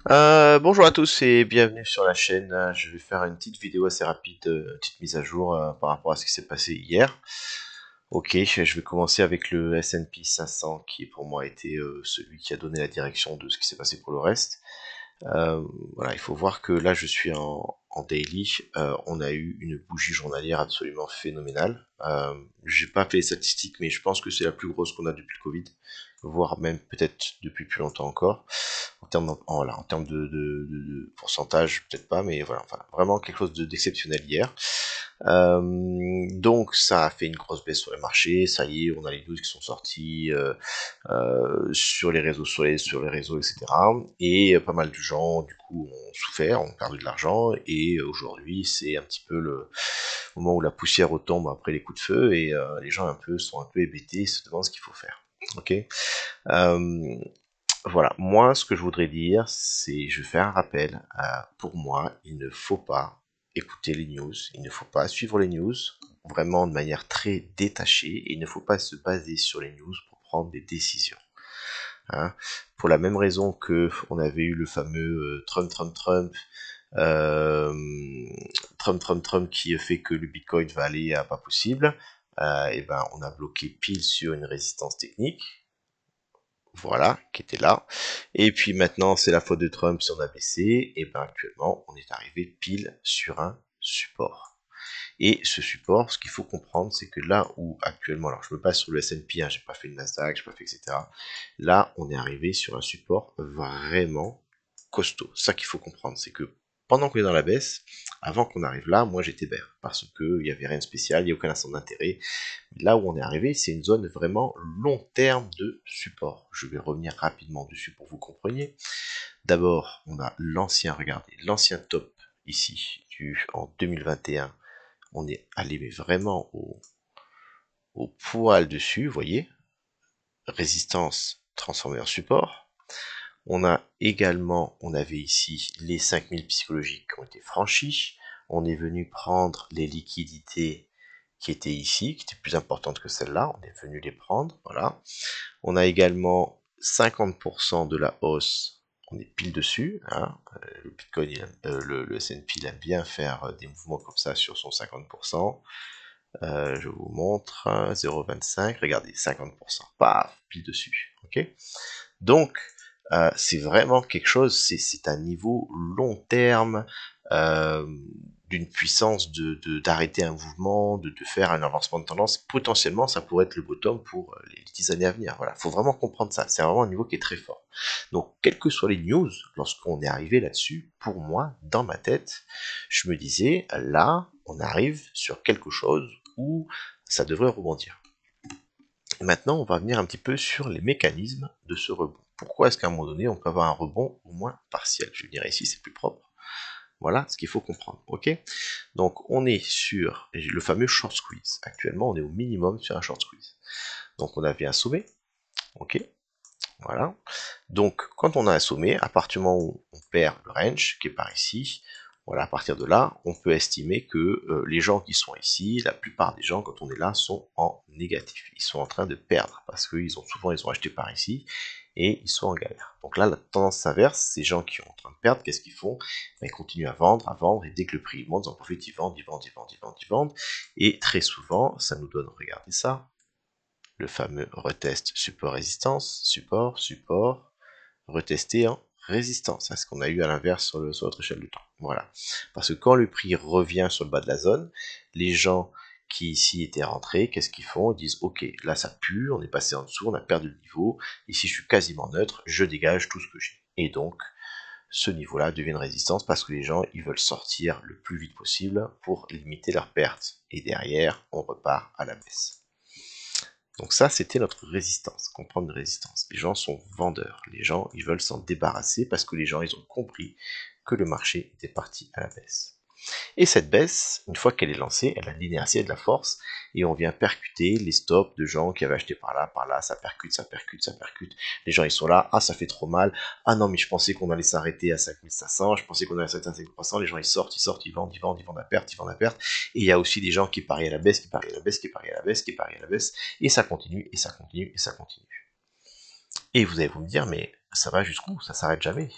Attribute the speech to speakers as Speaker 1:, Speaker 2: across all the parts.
Speaker 1: Bonjour à tous et bienvenue sur la chaîne. Je vais faire une petite vidéo assez rapide, une petite mise à jour par rapport à ce qui s'est passé hier. Ok, je vais commencer avec le S&P 500 qui pour moi a été celui qui a donné la direction de ce qui s'est passé pour le reste. Voilà, il faut voir que là je suis en daily. On a eu une bougie journalière absolument phénoménale. J'ai pas fait les statistiques, mais je pense que c'est la plus grosse qu'on a depuis le Covid, voire même peut-être depuis plus longtemps encore. Voilà, en termes de pourcentage, peut-être pas, mais voilà, enfin, vraiment quelque chose d'exceptionnel hier. Donc ça a fait une grosse baisse sur les marchés, ça y est, on a les news qui sont sortis sur les réseaux, etc. Et pas mal de gens, du coup, ont souffert, ont perdu de l'argent, et aujourd'hui, c'est un petit peu le moment où la poussière retombe après les coups de feu, et les gens sont un peu hébétés, et se demandent ce qu'il faut faire. Ok. Euh, voilà, moi ce que je voudrais dire, c'est, je fais un rappel, pour moi, il ne faut pas écouter les news, il ne faut pas suivre les news vraiment de manière très détachée, et il ne faut pas se baser sur les news pour prendre des décisions. Hein. Pour la même raison que on avait eu le fameux euh, Trump qui fait que le Bitcoin va aller à pas possible, et ben on a bloqué pile sur une résistance technique, voilà, qui était là. Et puis maintenant, c'est la faute de Trump si on a baissé. Et ben actuellement, on est arrivé pile sur un support. Et ce support, ce qu'il faut comprendre, c'est que là où actuellement, alors je me base sur le S&P, hein, j'ai pas fait le Nasdaq, j'ai pas fait etc. Là, on est arrivé sur un support vraiment costaud. Ça qu'il faut comprendre, c'est que pendant qu'on est dans la baisse, avant qu'on arrive là, moi j'étais vert parce que il y avait rien de spécial, il n'y a aucun instant d'intérêt. Là où on est arrivé, c'est une zone vraiment long terme de support. Je vais revenir rapidement dessus pour que vous compreniez. D'abord, on a l'ancien, regardez, l'ancien top ici, en 2021. On est allé mais vraiment au poil dessus, vous voyez. Résistance transformée en support. On a également, on avait ici les 5000 psychologiques qui ont été franchis. On est venu prendre les liquidités qui étaient ici, qui étaient plus importantes que celles-là. On est venu les prendre, voilà. On a également 50% de la hausse. On est pile dessus. Hein. Le Bitcoin, le S&P, il aime bien faire des mouvements comme ça sur son 50%. Je vous montre 0,25. Regardez, 50%. Paf, pile dessus. Ok. Donc, c'est vraiment quelque chose, c'est un niveau long terme, euh, d'une puissance d'arrêter un mouvement, de faire un avancement de tendance. Potentiellement, ça pourrait être le bottom pour les 10 années à venir. Voilà, faut vraiment comprendre ça. C'est vraiment un niveau qui est très fort. Donc, quelles que soient les news, lorsqu'on est arrivé là-dessus, pour moi, dans ma tête, je me disais, là, on arrive sur quelque chose où ça devrait rebondir. Maintenant, on va venir un petit peu sur les mécanismes de ce rebond. Pourquoi est-ce qu'à un moment donné, on peut avoir un rebond au moins partiel? Je dirais ici, c'est plus propre. Voilà ce qu'il faut comprendre. Ok. Donc, on est sur le fameux short squeeze. Actuellement, on est au minimum sur un short squeeze. Donc, on avait un sommet. Ok. Voilà. Donc, quand on a un sommet, à partir du moment où on perd le range, qui est par ici, voilà, à partir de là, on peut estimer que les gens qui sont ici, la plupart des gens, quand on est là, sont en négatif. Ils sont en train de perdre, parce qu'ils ont souvent, ils ont acheté par ici, et ils sont en galère. Donc là, la tendance s'inverse, ces gens qui sont en train de perdre, qu'est-ce qu'ils font? Ben, ils continuent à vendre, et dès que le prix monte, ils en profitent, ils vendent, ils vendent, ils vendent, ils vendent, ils vendent, et très souvent, ça nous donne, regardez ça, le fameux retest support-résistance, support, retester en résistance. C'est ce qu'on a eu à l'inverse sur notre échelle de temps. Voilà. Parce que quand le prix revient sur le bas de la zone, les gens qui ici étaient rentrés, qu'est-ce qu'ils font? Ils disent, ok, là ça pue, on est passé en dessous, on a perdu le niveau, ici je suis quasiment neutre, je dégage tout ce que j'ai. Et donc, ce niveau-là devient une résistance parce que les gens, ils veulent sortir le plus vite possible pour limiter leurs pertes. Et derrière, on repart à la baisse. Donc ça, c'était notre résistance, comprendre une résistance. Les gens sont vendeurs, les gens, ils veulent s'en débarrasser parce que les gens, ils ont compris que le marché était parti à la baisse. Et cette baisse, une fois qu'elle est lancée, elle a de l'inertie et de la force, et on vient percuter les stops de gens qui avaient acheté par là, ça percute, ça percute, ça percute. Les gens, ils sont là, ah, ça fait trop mal, ah non, mais je pensais qu'on allait s'arrêter à 5500, je pensais qu'on allait s'arrêter à 5300, les gens, ils vendent, ils vendent à perte, ils vendent à perte, et il y a aussi des gens qui parient à la baisse, qui parient à la baisse, qui parient à la baisse, qui parient à la baisse, et ça continue, et ça continue, et ça continue. Et vous allez vous me dire, mais ça va jusqu'où? Ça s'arrête jamais.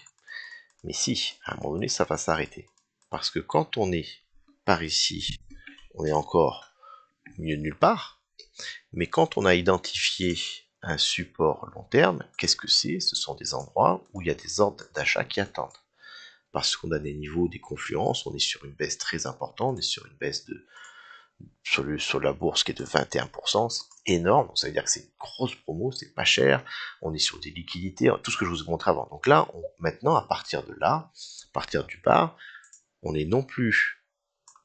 Speaker 1: Mais si, à un moment donné, ça va s'arrêter. Parce que quand on est par ici, on est encore au milieu de nulle part. Mais quand on a identifié un support long terme, qu'est-ce que c'est? Ce sont des endroits où il y a des ordres d'achat qui attendent. Parce qu'on a des niveaux, des confluences, on est sur une baisse très importante, on est sur une baisse de sur la bourse qui est de 21%, c'est énorme, donc ça veut dire que c'est une grosse promo, c'est pas cher, on est sur des liquidités, tout ce que je vous ai montré avant. Donc là, maintenant, à partir de là, à partir du bas, on est non plus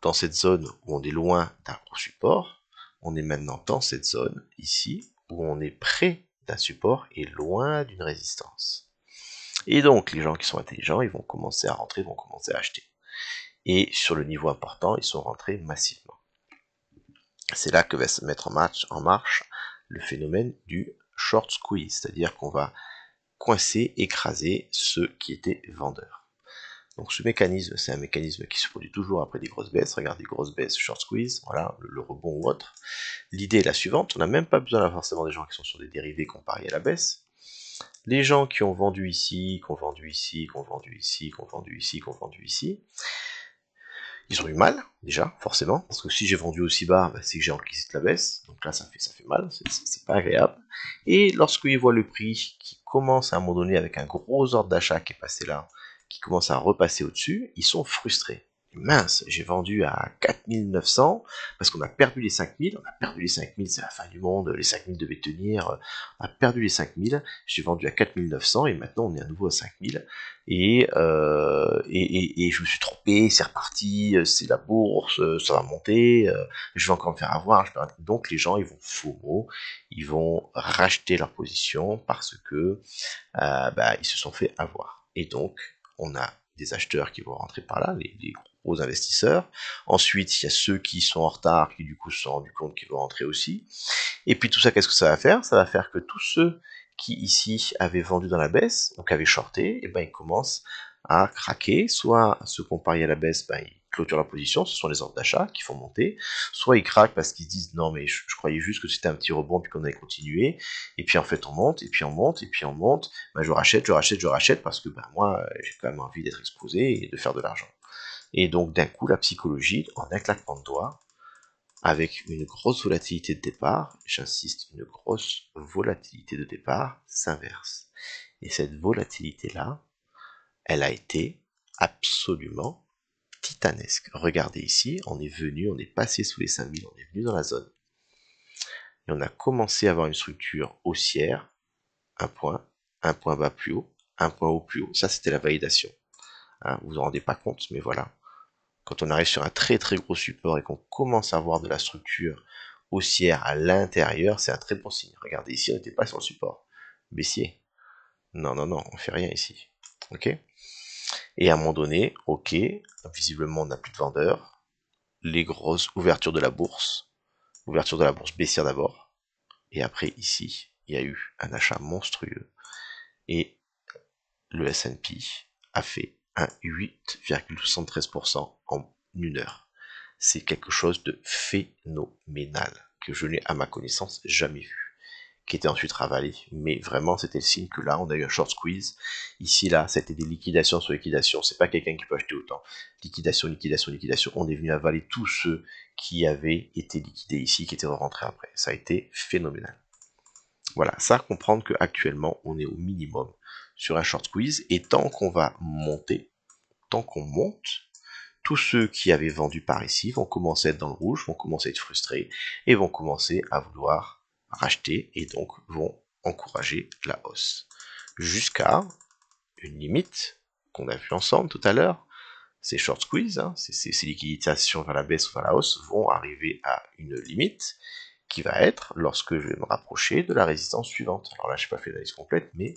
Speaker 1: dans cette zone où on est loin d'un gros support, on est maintenant dans cette zone ici où on est près d'un support et loin d'une résistance. Et donc les gens qui sont intelligents, ils vont commencer à rentrer, vont commencer à acheter. Et sur le niveau important, ils sont rentrés massivement. C'est là que va se mettre en marche le phénomène du short squeeze, c'est-à-dire qu'on va coincer, écraser ceux qui étaient vendeurs. Donc ce mécanisme, c'est un mécanisme qui se produit toujours après des grosses baisses. Regardez, grosses baisses, short squeeze, voilà, le rebond ou autre. L'idée est la suivante, on n'a même pas besoin forcément des gens qui sont sur des dérivés comparés à la baisse. Les gens qui ont vendu ici, qui ont vendu ici, qui ont vendu ici, qui ont vendu ici, qui ont vendu ici, ils ont eu mal, déjà, forcément, parce que si j'ai vendu aussi bas, bah, c'est que j'ai encaissé de la baisse, donc là ça fait mal, c'est pas agréable. Et lorsqu'ils voient le prix qui commence à un moment donné avec un gros ordre d'achat qui est passé là, qui commence à repasser au-dessus, ils sont frustrés. Mince, j'ai vendu à 4900 parce qu'on a perdu les 5000, on a perdu les 5000, c'est la fin du monde, les 5000 devaient tenir, on a perdu les 5000, j'ai vendu à 4900 et maintenant on est à nouveau à 5000 et je me suis trompé, c'est reparti, c'est la bourse, ça va monter, je vais encore me faire avoir. Donc les gens ils vont FOMO, ils vont racheter leur position parce que ils se sont fait avoir. Et donc on a des acheteurs qui vont rentrer par là, les gros investisseurs. Ensuite, il y a ceux qui sont en retard, qui du coup se sont rendus compte qu'ils vont rentrer aussi. Et puis tout ça, qu'est-ce que ça va faire? Ça va faire que tous ceux qui ici avaient vendu dans la baisse, donc avaient shorté, et ben ils commencent à craquer, soit ceux qu'on pariait à la baisse, ils clôturent la position, ce sont les ordres d'achat qui font monter, soit ils craquent parce qu'ils se disent non mais je croyais juste que c'était un petit rebond puis qu'on allait continuer, et puis en fait on monte, et puis on monte, et puis on monte, je rachète parce que moi j'ai quand même envie d'être exposé et de faire de l'argent. Et donc d'un coup la psychologie, en un claquement de doigts, avec une grosse volatilité de départ, j'insiste, une grosse volatilité de départ s'inverse. Et cette volatilité-là, elle a été absolument titanesque. Regardez ici, on est passé sous les 5000, on est venu dans la zone. Et on a commencé à avoir une structure haussière, un point bas plus haut, un point haut plus haut. Ça, c'était la validation. Hein, vous vous en rendez pas compte, mais voilà. Quand on arrive sur un très très gros support et qu'on commence à avoir de la structure haussière à l'intérieur, c'est un très bon signe. Regardez ici, on n'était pas sur le support. Baissier. Non, non, non, on fait rien ici. Ok. Et à un moment donné, ok, visiblement on n'a plus de vendeurs. Les grosses ouvertures de la bourse. Ouverture de la bourse baissière d'abord. Et après ici, il y a eu un achat monstrueux. Et le S&P a fait un 8,73% en une heure. C'est quelque chose de phénoménal que je n'ai à ma connaissance jamais vu, qui était ensuite ravalé, mais vraiment c'était le signe que là on a eu un short squeeze. Ici là c'était des liquidations sur liquidations, c'est pas quelqu'un qui peut acheter autant. Liquidation, liquidation, liquidation, on est venu avaler tous ceux qui avaient été liquidés ici, qui étaient rentrés après. Ça a été phénoménal. Voilà, ça comprendre qu'actuellement on est au minimum sur un short squeeze, et tant qu'on va monter, tant qu'on monte, tous ceux qui avaient vendu par ici vont commencer à être dans le rouge, vont commencer à être frustrés, et vont commencer à vouloir racheter, et donc vont encourager la hausse. Jusqu'à une limite qu'on a vu ensemble tout à l'heure, ces short squeeze, ces liquidations vers la baisse ou vers la hausse, vont arriver à une limite, qui va être lorsque je vais me rapprocher de la résistance suivante. Alors là, je n'ai pas fait l'analyse complète, mais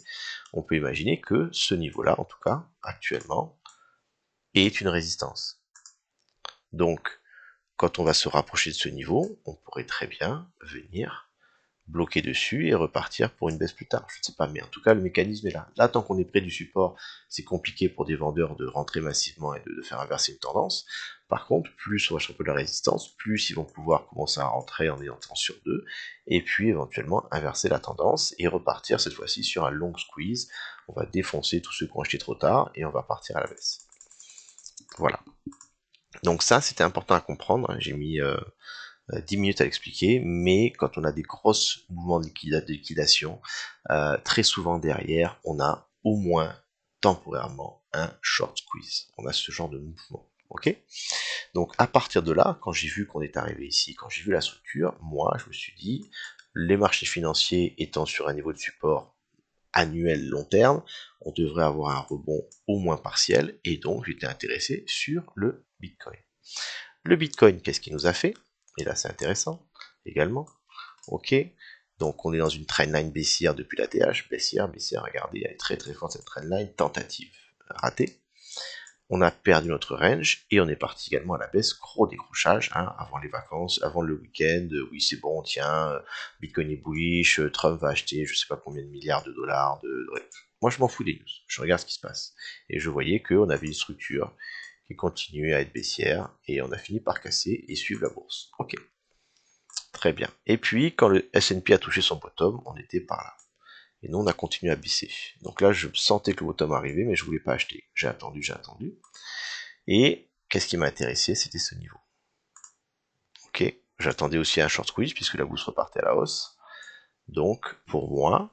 Speaker 1: on peut imaginer que ce niveau-là, en tout cas, actuellement, est une résistance. Donc, quand on va se rapprocher de ce niveau, on pourrait très bien venir bloquer dessus et repartir pour une baisse plus tard. Je ne sais pas, mais en tout cas, le mécanisme est là. Là, tant qu'on est près du support, c'est compliqué pour des vendeurs de rentrer massivement et de faire inverser une tendance. Par contre, plus on va chercher de la résistance, plus ils vont pouvoir commencer à rentrer en ayant temps sur deux, et puis éventuellement inverser la tendance et repartir cette fois-ci sur un long squeeze. on va défoncer tous ceux qui ont acheté trop tard et on va partir à la baisse. Voilà. Donc ça, c'était important à comprendre. J'ai mis 10 minutes à l'expliquer, mais quand on a des grosses mouvements de liquidation, très souvent derrière, on a au moins temporairement un short squeeze. On a ce genre de mouvement. Ok? Donc à partir de là, quand j'ai vu qu'on est arrivé ici, quand j'ai vu la structure, moi je me suis dit, les marchés financiers étant sur un niveau de support annuel long terme, on devrait avoir un rebond au moins partiel, et donc j'étais intéressé sur le Bitcoin. Le Bitcoin, qu'est-ce qu'il nous a fait? Et là c'est intéressant également. Ok, donc on est dans une trendline baissière depuis la TH, baissière, regardez, elle est très très forte cette trendline, tentative ratée. On a perdu notre range et on est parti également à la baisse, gros décrochage, hein, avant les vacances, avant le week-end, oui c'est bon, tiens, Bitcoin est bullish, Trump va acheter je sais pas combien de milliards de dollars, bref. Moi je m'en fous des news, je regarde ce qui se passe. Et je voyais qu'on avait une structure qui continuait à être baissière et on a fini par casser et suivre la bourse. Ok, très bien. Et puis quand le S&P a touché son bottom, on était par là. Et nous, on a continué à baisser. Donc là, je sentais que le bottom arrivait, mais je voulais pas acheter. J'ai attendu, j'ai attendu. Et qu'est-ce qui m'a intéressé? C'était ce niveau. Ok, j'attendais aussi un short squeeze, puisque la bourse repartait à la hausse. Donc, pour moi,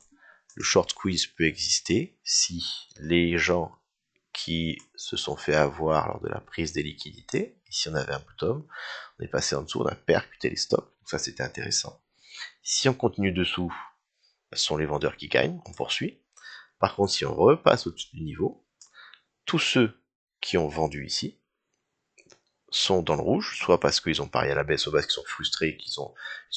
Speaker 1: le short squeeze peut exister si les gens qui se sont fait avoir lors de la prise des liquidités, ici on avait un bottom, on est passé en dessous, on a percuté les stops, donc ça c'était intéressant. Si on continue dessous, ce sont les vendeurs qui gagnent, on poursuit. Par contre, si on repasse au-dessus du niveau, tous ceux qui ont vendu ici sont dans le rouge, soit parce qu'ils ont parié à la baisse, soit parce qu'ils sont frustrés, qu'ils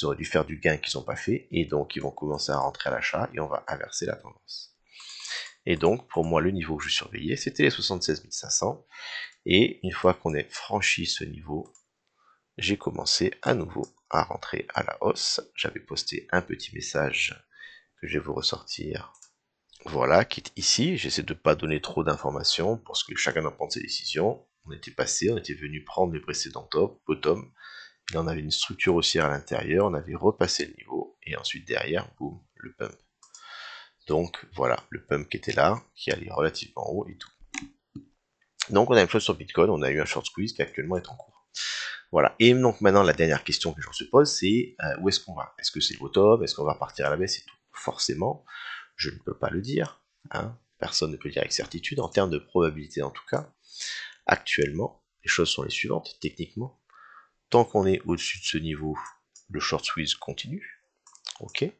Speaker 1: auraient dû faire du gain qu'ils n'ont pas fait, et donc ils vont commencer à rentrer à l'achat, et on va inverser la tendance. Et donc, pour moi, le niveau que je surveillais, c'était les 76 500, et une fois qu'on ait franchi ce niveau, j'ai commencé à nouveau à rentrer à la hausse. J'avais posté un petit message que je vais vous ressortir. Voilà, qui est ici. J'essaie de ne pas donner trop d'informations pour que chacun en prenne ses décisions. On était passé, on était venu prendre les précédents bottom. Puis là, on avait une structure haussière à l'intérieur, on avait repassé le niveau, et ensuite derrière, boum, le pump. Donc voilà, le pump qui était là, qui allait relativement haut et tout. Donc on a la même chose sur Bitcoin, on a eu un short squeeze qui actuellement est en cours. Voilà, et donc maintenant la dernière question que les gens se posent, c'est où est-ce qu'on va? Est-ce que c'est le bottom? Est-ce qu'on va partir à la baisse et tout? Forcément, je ne peux pas le dire, hein. Personne ne peut le dire avec certitude, en termes de probabilité en tout cas. Actuellement, les choses sont les suivantes, techniquement. Tant qu'on est au-dessus de ce niveau, le short squeeze continue, ok,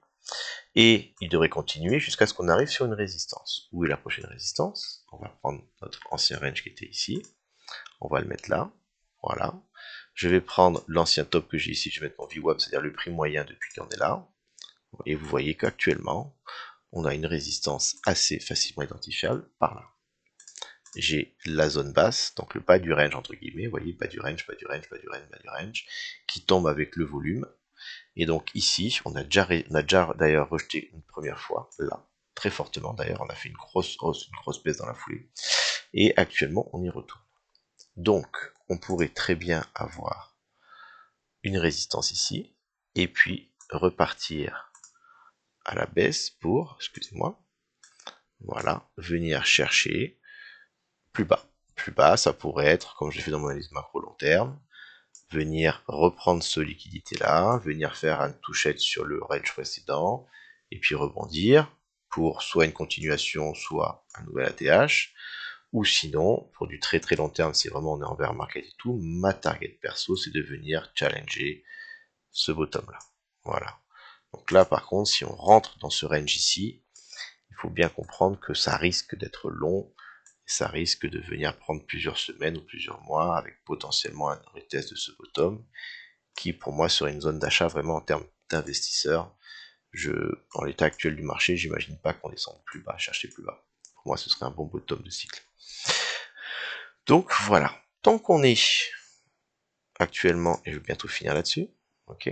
Speaker 1: et il devrait continuer jusqu'à ce qu'on arrive sur une résistance. Où est la prochaine résistance? On va prendre notre ancien range qui était ici, on va le mettre là, voilà. Je vais prendre l'ancien top que j'ai ici, je vais mettre mon VWAP, c'est-à-dire le prix moyen depuis qu'on est là, et vous voyez qu'actuellement, on a une résistance assez facilement identifiable par là. J'ai la zone basse, donc le bas du range entre guillemets, vous voyez, bas du range, bas du range, bas du range, bas du range, qui tombe avec le volume. Et donc ici, on a déjà d'ailleurs rejeté une première fois, là, très fortement d'ailleurs, on a fait une grosse hausse, une grosse baisse dans la foulée, et actuellement on y retourne. Donc on pourrait très bien avoir une résistance ici, et puis repartir à la baisse pour, excusez-moi, voilà, venir chercher plus bas. Plus bas, ça pourrait être, comme j'ai fait dans mon analyse macro long terme, venir reprendre ce liquidité-là, venir faire une touchette sur le range précédent, et puis rebondir pour soit une continuation, soit un nouvel ATH, ou sinon, pour du très très long terme, si vraiment on est en bear market et tout, ma target perso, c'est de venir challenger ce bottom-là. Voilà. Donc là, par contre, si on rentre dans ce range ici, il faut bien comprendre que ça risque d'être long, ça risque de venir prendre plusieurs semaines ou plusieurs mois avec potentiellement un retest de ce bottom qui pour moi serait une zone d'achat vraiment en termes d'investisseurs. En l'état actuel du marché, j'imagine pas qu'on descende plus bas, chercher plus bas. Pour moi, ce serait un bon bottom de cycle. Donc voilà, tant qu'on est actuellement, et je vais bientôt finir là-dessus, ok,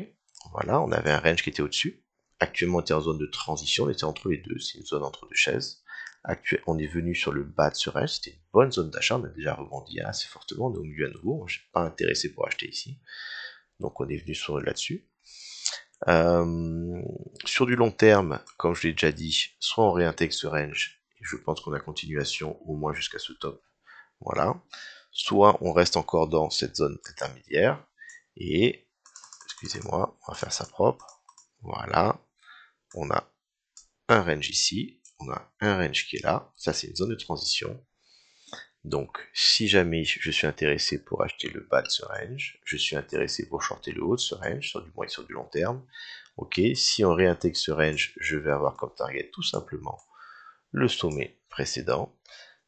Speaker 1: voilà, on avait un range qui était au-dessus. Actuellement, on était en zone de transition, on était entre les deux, c'est une zone entre deux chaises. On est venu sur le bas de ce range, c'était une bonne zone d'achat, on a déjà rebondi assez fortement, on est au milieu à nouveau, je ne suis pas intéressé pour acheter ici, donc on est venu sur là-dessus. Sur du long terme, comme je l'ai déjà dit, soit on réintègre ce range je pense qu'on a continuation au moins jusqu'à ce top, voilà, soit on reste encore dans cette zone intermédiaire, et, excusez-moi, on va faire ça propre, voilà, on a un range ici, on a un range qui est là, ça c'est une zone de transition. Donc si jamais je suis intéressé pour acheter le bas de ce range, je suis intéressé pour shorter le haut de ce range, sur du moyen et sur du long terme, ok, si on réintègre ce range, je vais avoir comme target tout simplement le sommet précédent,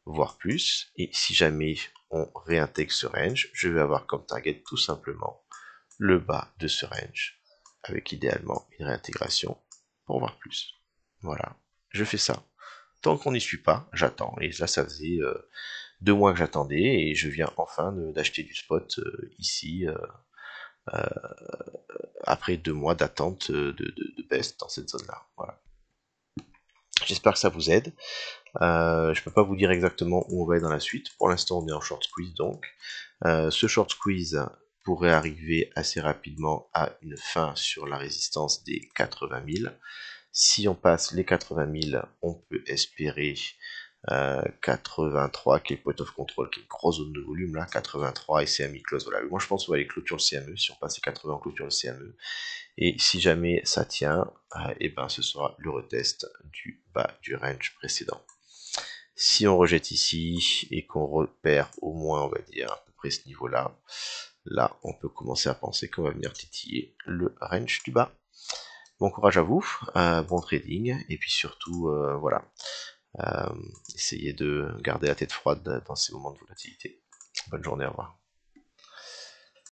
Speaker 1: voire plus, et si jamais on réintègre ce range, je vais avoir comme target tout simplement le bas de ce range, avec idéalement une réintégration pour voir plus. Voilà, je fais ça. Tant qu'on n'y suis pas, j'attends. Et là, ça faisait 2 mois que j'attendais, et je viens enfin d'acheter du spot ici, après 2 mois d'attente de baisse dans cette zone-là. Voilà. J'espère que ça vous aide. Je peux pas vous dire exactement où on va être dans la suite. Pour l'instant, on est en short squeeze donc. Ce short squeeze pourrait arriver assez rapidement à une fin sur la résistance des 80 000. Si on passe les 80 000, on peut espérer 83 qui est point of control, qui est une grosse zone de volume là, 83 et CME close. Voilà, moi je pense qu'on va aller clôture le CME. Si on passe les 80, on clôture le CME. Et si jamais ça tient, et ben ce sera le retest du bas du range précédent. Si on rejette ici et qu'on repère au moins, on va dire, à peu près ce niveau-là, là, on peut commencer à penser qu'on va venir titiller le range du bas. Bon courage à vous, bon trading, et puis surtout, voilà, essayez de garder la tête froide dans ces moments de volatilité. Bonne journée, au revoir.